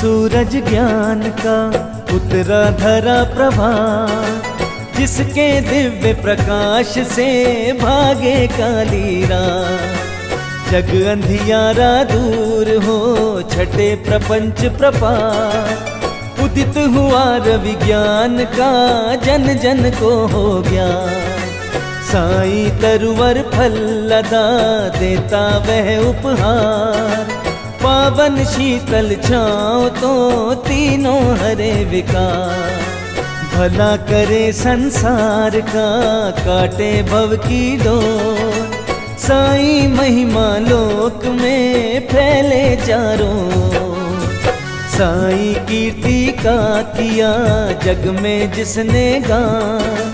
सूरज ज्ञान का उतरा धरा प्रभात, जिसके दिव्य प्रकाश से भागे काली रात। जग अंधियारा दूर हो छठे प्रपंच प्रपात, उदित हुआ रवि ज्ञान का जन जन को हो गया। साईं तरुवर फल लदा देता वह उपहार, पावन शीतल छाँव तो तीनों हरे विकार। भला करे संसार का काटे भव की डोर, साईं महिमा लोक में फैले चारों। साईं कीर्ति का किया जग में जिसने गान,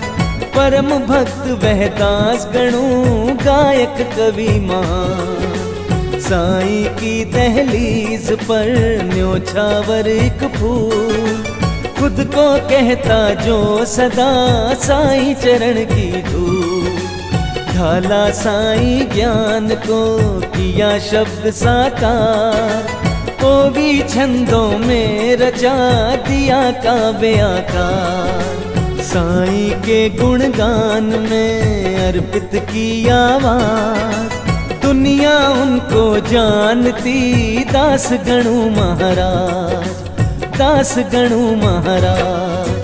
परम भक्त वह दास गणु गायक कवि महान। साईं की दहलीज पर न्योछावर एक फूल, खुद को कहता जो सदा साईं चरण की धूल। ढाला साईं ज्ञान को किया शब्द साकार, ओवी छंदों में रचा दिया काव्य आकार। साईं के गुणगान में अर्पित की आवाज, दुनिया उनको जानती दास गणु महाराज, दास गणु महाराज।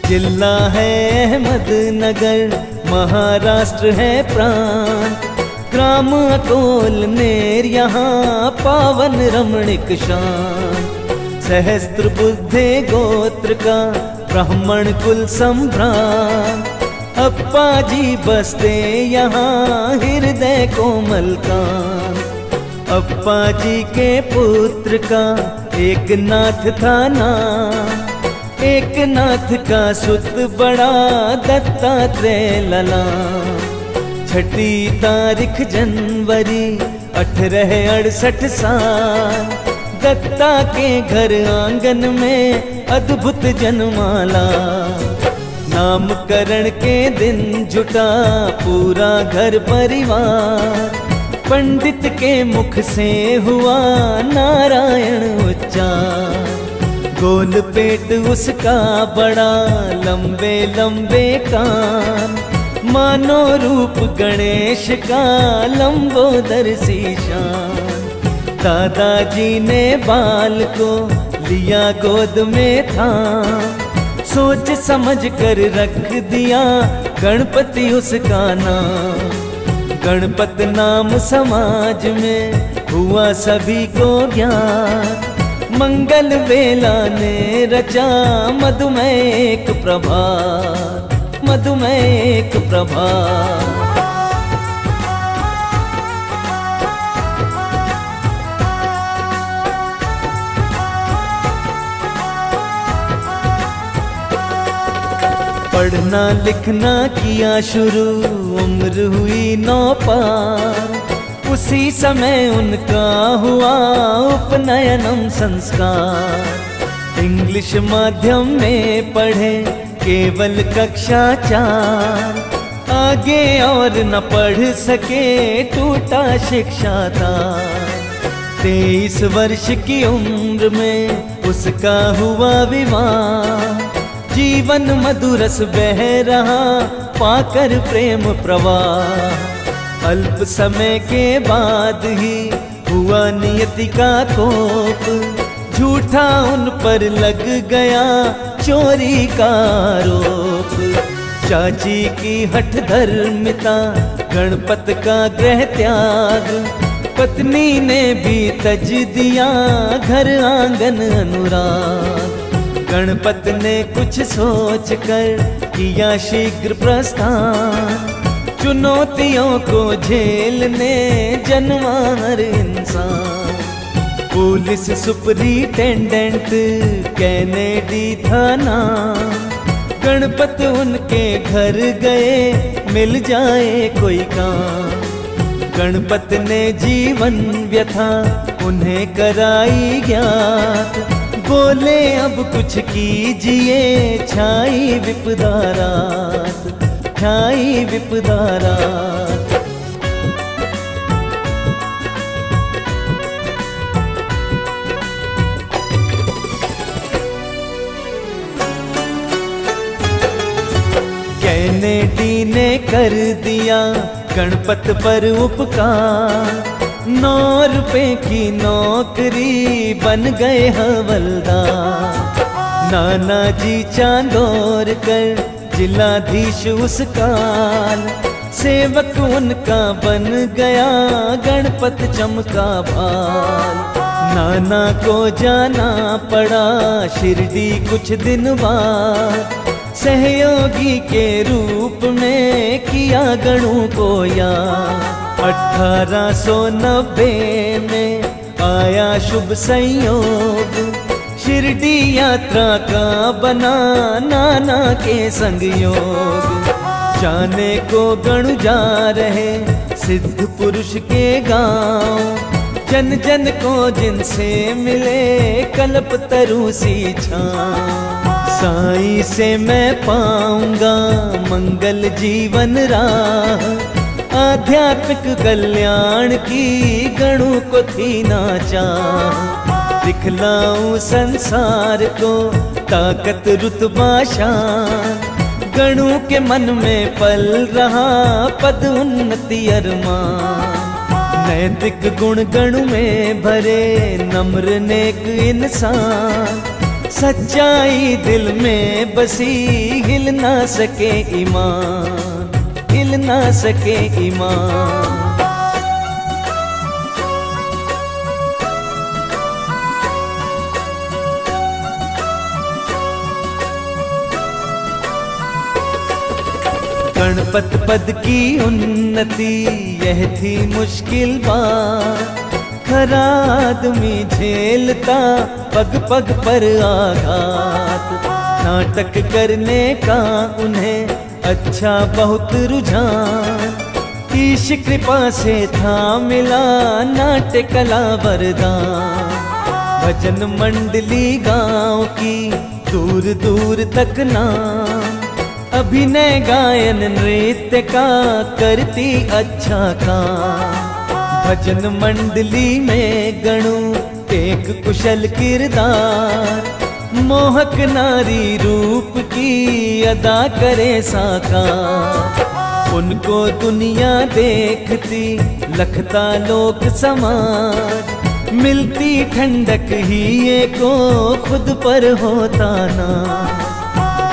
जिला है अहमदनगर, महाराष्ट्र है प्रांत, ग्राम अकोल नेर यहाँ पावन रमणीक शांत। सहस्त्र बुद्धे गोत्र का ब्राह्मण कुल संभ्रांत, अप्पा जी बसते यहाँ हृदय कोमल कांत। अप्पा जी के पुत्र का एक नाथ था नाम, एक नाथ का सुत बड़ा दत्तात्रेय लला। छठी तारीख जनवरी 1868 साल, दत्ता के घर आंगन में अद्भुत जनमाला। नामकरण के दिन जुटा पूरा घर परिवार, पंडित के मुख से हुआ नारायण उच्चार। गोल पेट उसका बड़ा लंबे लंबे कान, मानो रूप गणेश का लंबोदर सी शान। दादाजी ने बाल को लिया गोद में था, सोच समझ कर रख दिया गणपति उसका नाम। गणपत नाम समाज में हुआ सभी को ज्ञान, मंगल वेला ने रचा मधुमेह एक प्रभात, मधुमेह एक प्रभात। पढ़ना लिखना किया शुरू, उम्र हुई 9 पार, उसी समय उनका हुआ उपनयनम संस्कार। इंग्लिश माध्यम में पढ़े केवल कक्षा 4, आगे और न पढ़ सके टूटा शिक्षा था। 23 वर्ष की उम्र में उसका हुआ विवाह, जीवन मधुरस बह रहा पाकर प्रेम प्रवाह। अल्प समय के बाद ही हुआ नियति का कोप, झूठा उन पर लग गया चोरी का आरोप। चाची की हठ धर्मिता, गणपत का गृह त्याग, पत्नी ने भी तज दिया घर आंगन अनुराग। गणपत ने कुछ सोच कर किया शीघ्र प्रस्थान, चुनौतियों को झेलने जन्मा हर इंसान। पुलिस सुपरिटेंडेंट कैनेडी था नाम, गणपत उनके घर गए मिल जाए कोई काम। गणपत ने जीवन व्यथा उन्हें कराई ज्ञात, बोले अब कुछ कीजिए, छाई विपदा रात, छाई विपदा रात। कैनेडी ने कर दिया गणपत पर उपकार, 9 रुपए की नौकरी बन गए हवलदार। नानाजी चांदोरकर जिलाधीश उस काल, सेवक उनका बन गया गणपत चमका भाल। नाना को जाना पड़ा शिरडी कुछ दिन बाद, सहयोगी के रूप में किया गणों को याद। 1890 में आया शुभ संयोग, शिरडी यात्रा का बना नाना के संग योग। जाने को गणु जा रहे सिद्ध पुरुष के गांव, जन जन को जिनसे मिले कल्प तरु सी छाँव। साईं से मैं पाऊंगा मंगल जीवन राह, आध्यात्मिक कल्याण की गणों को थी ना चाह। दिखलाऊं संसार को ताकत रुतबा शान, गणों के मन में पल रहा पद उन्नति अरमान। नैतिक गुण गणों में भरे नम्र नेक इंसान, सच्चाई दिल में बसी हिल ना सके ईमान, हिल ना सके ईमान। गणपत पद की उन्नति यह थी मुश्किल बात, खरा आदमी झेलता पग पग पर आघात। नाटक करने का उन्हें अच्छा बहुत रुझान, ईश कृपा से था मिला नाट्य कला वरदान। भजन मंडली गांव की दूर दूर तक नाम, अभिनय गायन नृत्य का करती अच्छा काम। भजन मंडली में गणु एक कुशल किरदार, मोहक नारी रूप की अदा करे साकार। उनको दुनिया देखती लखता लोक समाज, मिलती ठंडक ही को खुद पर होता ना।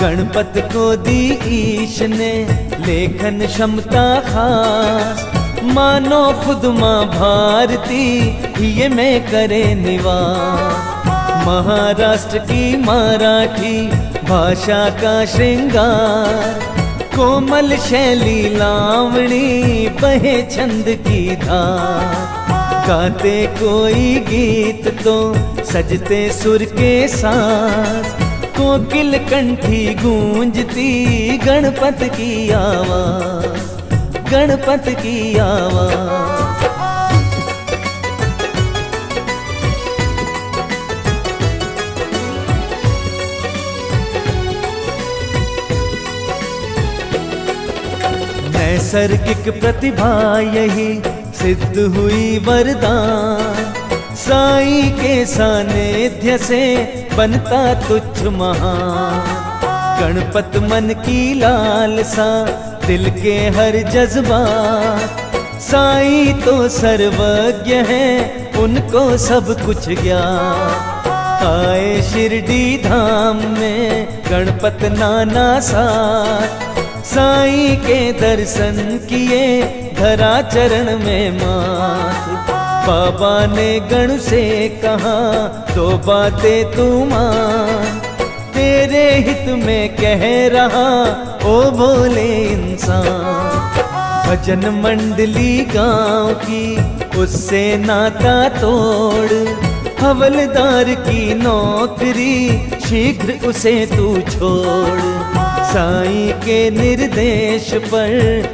गणपत को दी ईश ने लेखन क्षमता खास, मानो खुद माँ भारती ये में करे निवास। महाराष्ट्र की मराठी भाषा का श्रृंगार, कोमल शैली लावणी बहे छंद की धार। गाते कोई गीत तो सजते सुर के साथ, कोकिल कंठी गूंजती गणपत की आवाज, गणपत की आवाज। नैसर्गिक प्रतिभा यही सिद्ध हुई वरदान, साईं के सानिध्य से बनता तुच्छ महान। गणपत मन की लालसा दिल के हर जज्बात, साईं तो सर्वज्ञ है उनको सब कुछ ज्ञात। आए शिरडी धाम में गणपत नाना साथ, साईं के दर्शन किए धरा चरण में माथ। बाबा ने गणु से कहा दो बातें तू मान, तेरे हित में कह रहा ओ भोले इंसान। भजन मंडली गांव की उससे नाता तोड़, हवलदार की नौकरी शीघ्र उसे तू छोड़। साईं के निर्देश पर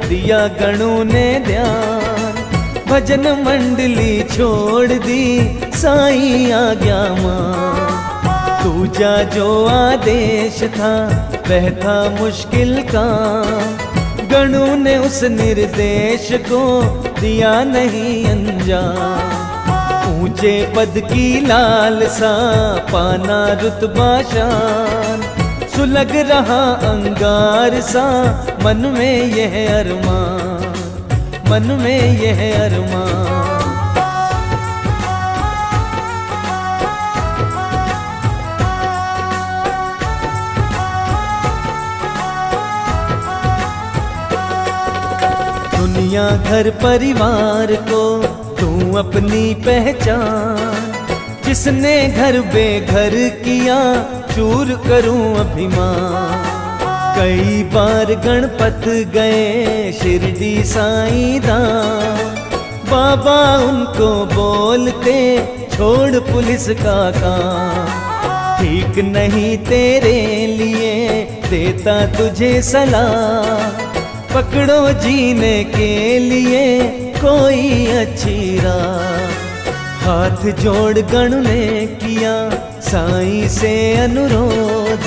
दिया गणों ने ध्यान, भजन मंडली छोड़ दी साईं आज्ञा मान। दूजा जो आदेश था वह था मुश्किल काम, गणु ने उस निर्देश को दिया नहीं अंजाम। ऊंचे पद की लालसा, पाना रुतबा शान, सुलग रहा अंगार सा मन में यह अरमान, मन में यह अरमान। दुनिया घर परिवार को तू अपनी पहचान, जिसने घर बेघर किया चूर करूं अभिमान। कई बार गणपत गए शिरडी साईं धाम, बाबा उनको बोलते छोड़ पुलिस का काम। ठीक नहीं तेरे लिए देता तुझे सलाह, पकड़ो जीने के लिए कोई अच्छी राह। हाथ जोड़ गणु ने किया साईं से अनुरोध,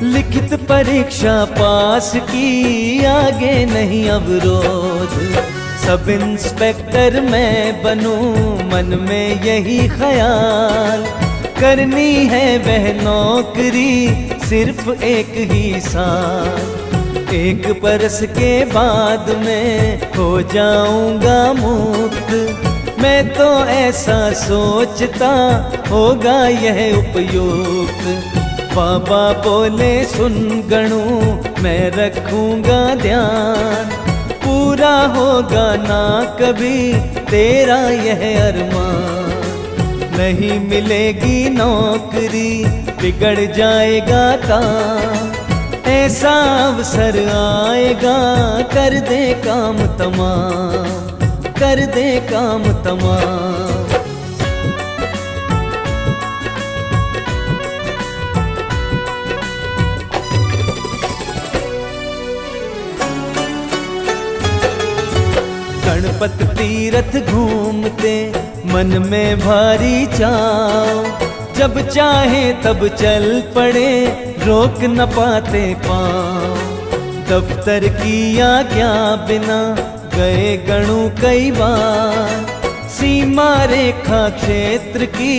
लिखित परीक्षा पास की आगे नहीं अवरोध। सब इंस्पेक्टर मैं बनूं मन में यही ख्याल, करनी है वह नौकरी सिर्फ एक ही साल। एक बरस के बाद मैं हो जाऊंगा मुक्त, मैं तो ऐसा सोचता होगा यह उपयुक्त। बाबा बोले सुन गणु मैं रखूंगा ध्यान, पूरा होगा ना कभी तेरा यह अरमान। नहीं मिलेगी नौकरी बिगड़ जाएगा काम, ऐसा अवसर आएगा कर दे काम तमाम, कर दे काम तमाम। गणपत तीरथ घूमते मन में भारी चाव, जब चाहे तब चल पड़े रोक न पाते पाँव। दफ्तर की आज्ञा बिना गए गणु कई बार, सीमा रेखा क्षेत्र की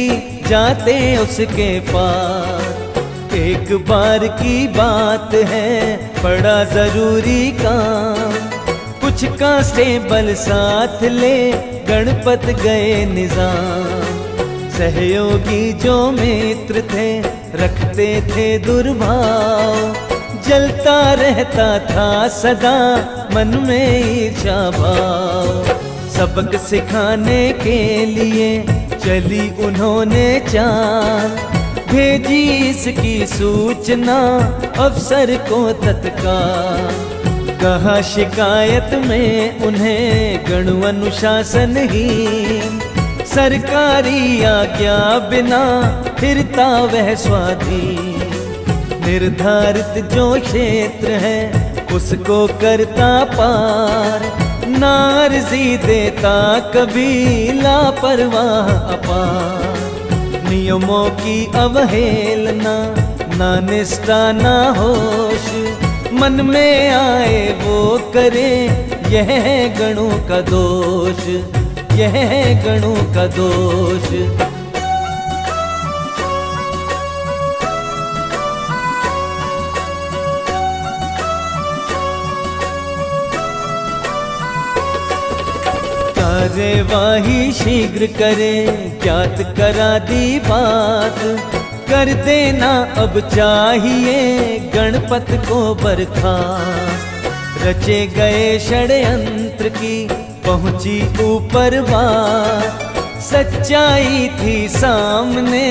जाते उसके पार। एक बार की बात है बड़ा जरूरी काम, कुछ कांस्टेबल साथ ले गणपत गए निजाम। सहयोगी जो मित्र थे रखते थे दुर्भाव, जलता रहता था सदा मन में ईर्ष्या भाव। सबक सिखाने के लिए चली उन्होंने चाल, भेजी इसकी सूचना अफसर को तत्काल। कहा शिकायत में उन्हें गणु अनुशासनहीन, सरकारी आज्ञा बिना फिरता वह स्वाधीन। निर्धारित जो क्षेत्र है उसको करता पार, नार्जी देता कभी लापरवाह अपार। नियमों की अवहेलना ना निष्ठा ना होश, मन में आए वो करे यह गणु का दोष, यह गणु का दोष। कार्यवाही शीघ्र करे ज्ञात करा दी बात, कर देना अब चाहिए गणपत को बर्खास्त। रचे गए षड्यंत्र की पहुंची ऊपर बात, सच्चाई थी सामने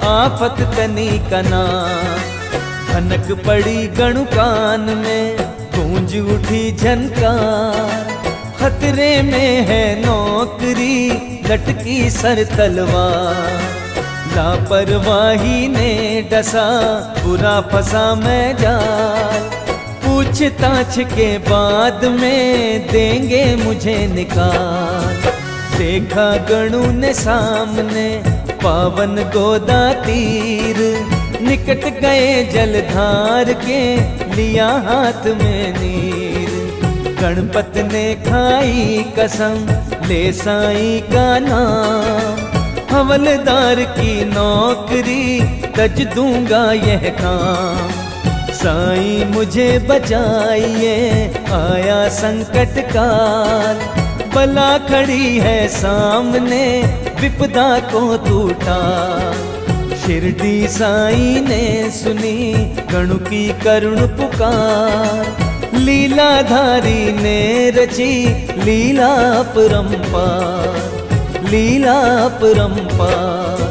आफत तनी का नाम। भनक पड़ी गणु कान में गूंज उठी झनकार, खतरे में है नौकरी लटकी सर तलवार। लापरवाही ने डसा बुरा फंसा मैं जाल, पूछताछ के बाद में देंगे मुझे निकाल। देखा गणु ने सामने पावन गोदा तीर, निकट गए जलधार के, लिया हाथ में नीर। गणपत ने खाई कसम, ले साईं का नाम। हवलदार की नौकरी, तज दूंगा यह काम। साईं मुझे बचाइए, आया संकट काल। बला खड़ी है सामने, विपदा को टूटा। शिरडी साईं ने सुनी गणु की करुण पुकार। लीलाधारी ने रची लीला परंपार, लीला परंपार।